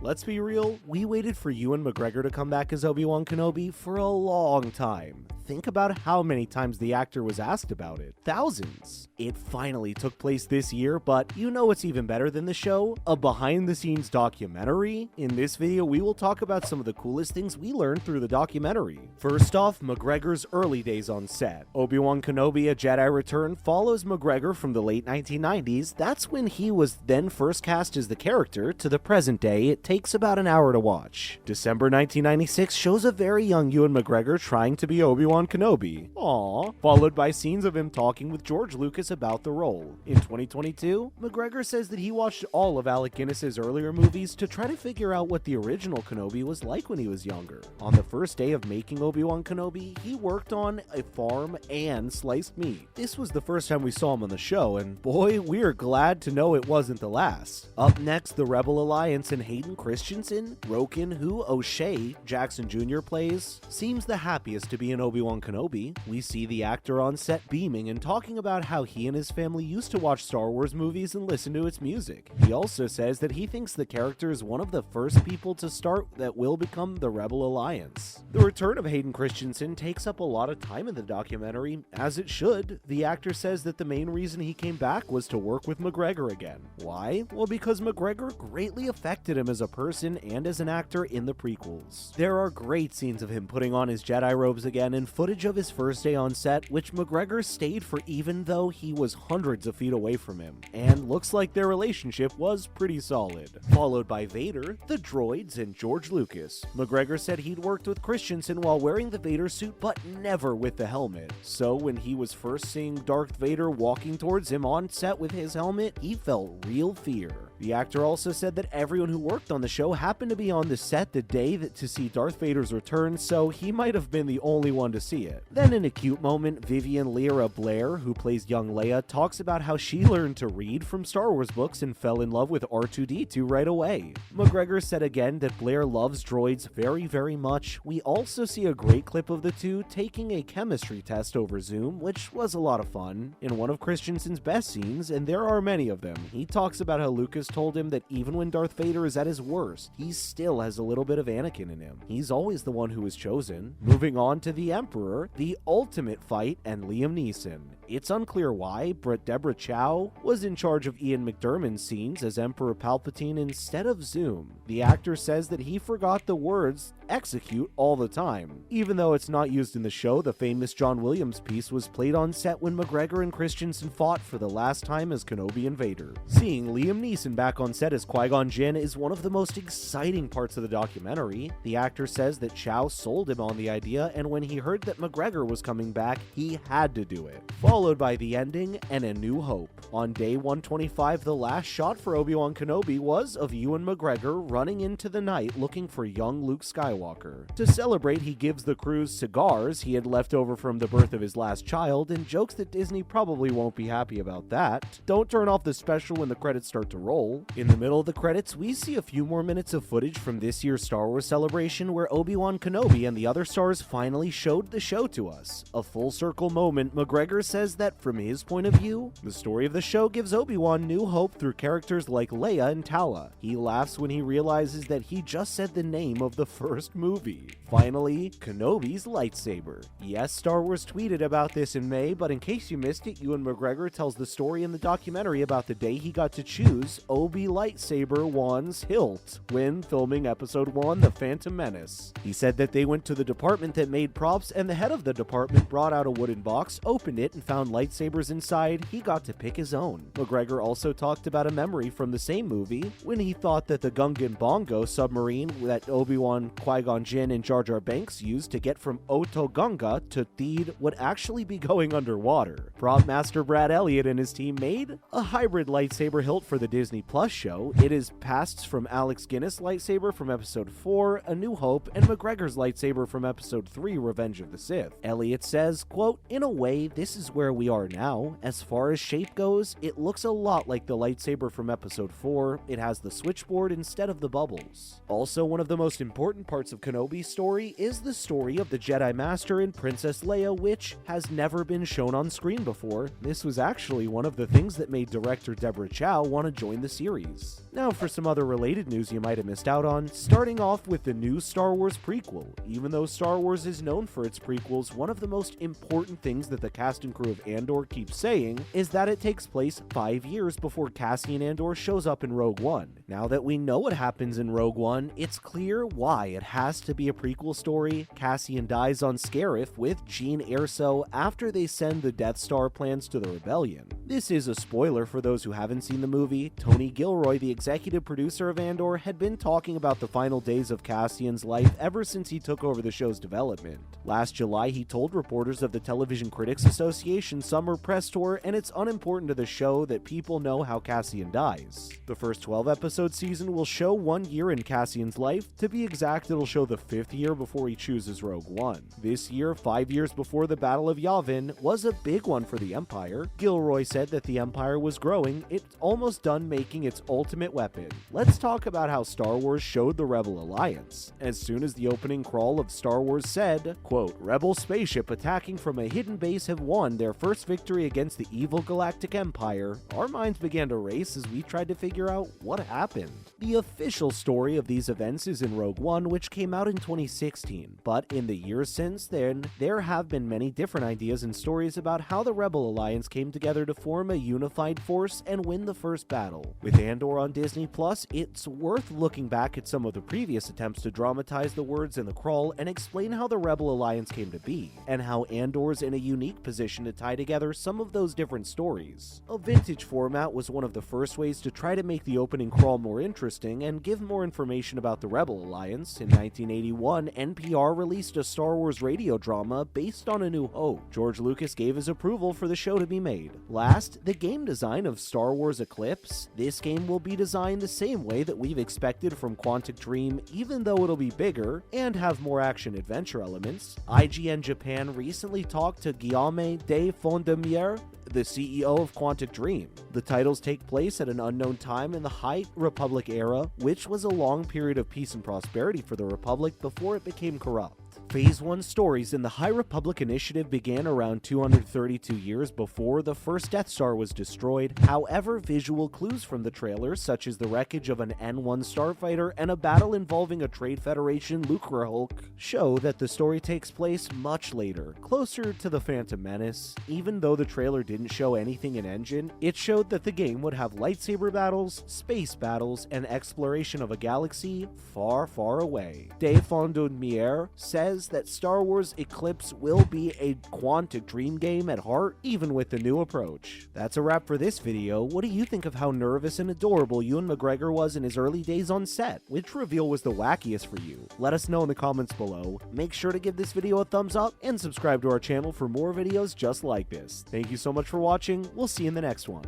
Let's be real, we waited for Ewan McGregor to come back as Obi-Wan Kenobi for a long time. Think about how many times the actor was asked about it. Thousands. It finally took place this year, but you know what's even better than the show? A behind-the-scenes documentary? In this video, we will talk about some of the coolest things we learned through the documentary. First off, McGregor's early days on set. Obi-Wan Kenobi: A Jedi Return follows McGregor from the late 1990s. That's when he was then first cast as the character, to the present day. It takes about an hour to watch. December 1996 shows a very young Ewan McGregor trying to be Obi-Wan Kenobi. Aww. Followed by scenes of him talking with George Lucas about the role. In 2022, McGregor says that he watched all of Alec Guinness's earlier movies to try to figure out what the original Kenobi was like when he was younger. On the first day of making Obi-Wan Kenobi, he worked on a farm and sliced meat. This was the first time we saw him on the show, and boy, we are glad to know it wasn't the last. Up next, the Rebel Alliance and Hayden Christensen, Roken, who O'Shea Jackson Jr. plays, seems the happiest to be in Obi-Wan Kenobi. We see the actor on set beaming and talking about how he and his family used to watch Star Wars movies and listen to its music. He also says that he thinks the character is one of the first people to start that will become the Rebel Alliance. The return of Hayden Christensen takes up a lot of time in the documentary, as it should. The actor says that the main reason he came back was to work with McGregor again. Why? Well, because McGregor greatly affected him as a person and as an actor in the prequels. There are great scenes of him putting on his Jedi robes again and footage of his first day on set, which McGregor stayed for even though he was hundreds of feet away from him, and looks like their relationship was pretty solid. Followed by Vader, the droids, and George Lucas. McGregor said he'd worked with Christensen while wearing the Vader suit, but never with the helmet. So when he was first seeing Darth Vader walking towards him on set with his helmet, he felt real fear. The actor also said that everyone who worked on the show happened to be on the set the day to see Darth Vader's return, so he might have been the only one to see it. Then in a cute moment, Vivien Lyra Blair, who plays young Leia, talks about how she learned to read from Star Wars books and fell in love with R2-D2 right away. McGregor said again that Blair loves droids very, very much. We also see a great clip of the two taking a chemistry test over Zoom, which was a lot of fun. In one of Christensen's best scenes, and there are many of them, he talks about how Lucas told him that even when Darth Vader is at his worst, he still has a little bit of Anakin in him. He's always the one who is chosen. Moving on to the Emperor, the ultimate fight, and Liam Neeson. It's unclear why, but Deborah Chow was in charge of Ian McDiarmid's scenes as Emperor Palpatine instead of Zoom. The actor says that he forgot the words execute all the time. Even though it's not used in the show, the famous John Williams piece was played on set when McGregor and Christensen fought for the last time as Kenobi and Vader. Seeing Liam Neeson back on set as Qui-Gon Jinn is one of the most exciting parts of the documentary. The actor says that Chow sold him on the idea, and when he heard that McGregor was coming back, he had to do it. Followed by the ending and A New Hope. On day 125, the last shot for Obi-Wan Kenobi was of Ewan McGregor running into the night looking for young Luke Skywalker. To celebrate, he gives the crews cigars he had left over from the birth of his last child and jokes that Disney probably won't be happy about that. Don't turn off the special when the credits start to roll. In the middle of the credits, we see a few more minutes of footage from this year's Star Wars Celebration where Obi-Wan Kenobi and the other stars finally showed the show to us. A full circle moment. McGregor says that from his point of view, the story of the show gives Obi-Wan new hope through characters like Leia and Tala. He laughs when he realizes that he just said the name of the first movie. Finally, Kenobi's lightsaber. Yes, Star Wars tweeted about this in May, but in case you missed it, Ewan McGregor tells the story in the documentary about the day he got to choose Obi lightsaber Wan's hilt when filming episode 1, The Phantom Menace. He said that they went to the department that made props, and the head of the department brought out a wooden box, opened it, and found lightsabers inside. He got to pick his own. McGregor also talked about a memory from the same movie when he thought that the Gungan Bongo submarine that Obi-Wan, Qui-Gon Jinn, and Jar Jar Binks used to get from Otoh to Theed would actually be going underwater. Prop master Brad Elliott and his team made a hybrid lightsaber hilt for the Disney Plus show. It is passed from Alex Guinness' lightsaber from episode 4, A New Hope, and McGregor's lightsaber from episode 3, Revenge of the Sith. Elliott says, quote, "In a way, this is where we are now. As far as shape goes, it looks a lot like the lightsaber from episode 4. It has the switchboard instead of the bubbles." Also, one of the most important parts of Kenobi's story is the story of the Jedi Master and Princess Leia, which has never been shown on screen before. This was actually one of the things that made director Deborah Chow want to join the series. Now for some other related news you might have missed out on, starting off with the new Star Wars prequel. Even though Star Wars is known for its prequels, one of the most important things that the cast and crew of Andor keeps saying is that it takes place 5 years before Cassian Andor shows up in Rogue One. Now that we know what happens in Rogue One, it's clear why it has to be a prequel story. Cassian dies on Scarif with Jean Erso after they send the Death Star plans to the Rebellion. This is a spoiler for those who haven't seen the movie. Tony Gilroy, the executive producer of Andor, had been talking about the final days of Cassian's life ever since he took over the show's development. Last July, he told reporters of the Television Critics Association summer press tour, and it's unimportant to the show that people know how Cassian dies. The first 12-episode season will show 1 year in Cassian's life. To be exact, it'll show the 5th year before he chooses Rogue One. This year, 5 years before the Battle of Yavin, was a big one for the Empire. Gilroy said that the Empire was growing, it's almost done making its ultimate weapon. Let's talk about how Star Wars showed the Rebel Alliance. As soon as the opening crawl of Star Wars said, quote, "Rebel spaceship attacking from a hidden base have won their first victory against the evil Galactic Empire," our minds began to race as we tried to figure out what happened. The official story of these events is in Rogue One, which came out in 2016, but in the years since then, there have been many different ideas and stories about how the Rebel Alliance came together to form a unified force and win the first battle. With Andor on Disney Plus, it's worth looking back at some of the previous attempts to dramatize the words in the crawl and explain how the Rebel Alliance came to be, and how Andor's in a unique position to tie together some of those different stories. A vintage format was one of the first ways to try to make the opening crawl more interesting and give more information about the Rebel Alliance. In 1981, NPR released a Star Wars radio drama based on A New Hope. George Lucas gave his approval for the show to be made. Last, the game design of Star Wars Eclipse. This game will be designed the same way that we've expected from Quantic Dream, even though it'll be bigger and have more action-adventure elements. IGN Japan recently talked to Guillaume de Fondemier, the CEO of Quantic Dream. The titles take place at an unknown time in the High Republic era, which was a long period of peace and prosperity for the Republic before it became corrupt. Phase 1 stories in the High Republic Initiative began around 232 years before the first Death Star was destroyed. However, visual clues from the trailer, such as the wreckage of an N1 starfighter and a battle involving a Trade Federation Lucre Hulk, show that the story takes place much later, closer to the Phantom Menace. Even though the trailer didn't show anything in engine, it showed that the game would have lightsaber battles, space battles, and exploration of a galaxy far, far away. De Fondemier says that Star Wars Eclipse will be a Quantic Dream game at heart, even with the new approach. That's a wrap for this video. What do you think of how nervous and adorable Ewan McGregor was in his early days on set? Which reveal was the wackiest for you? Let us know in the comments below. Make sure to give this video a thumbs up and subscribe to our channel for more videos just like this. Thank you so much for watching. We'll see you in the next one.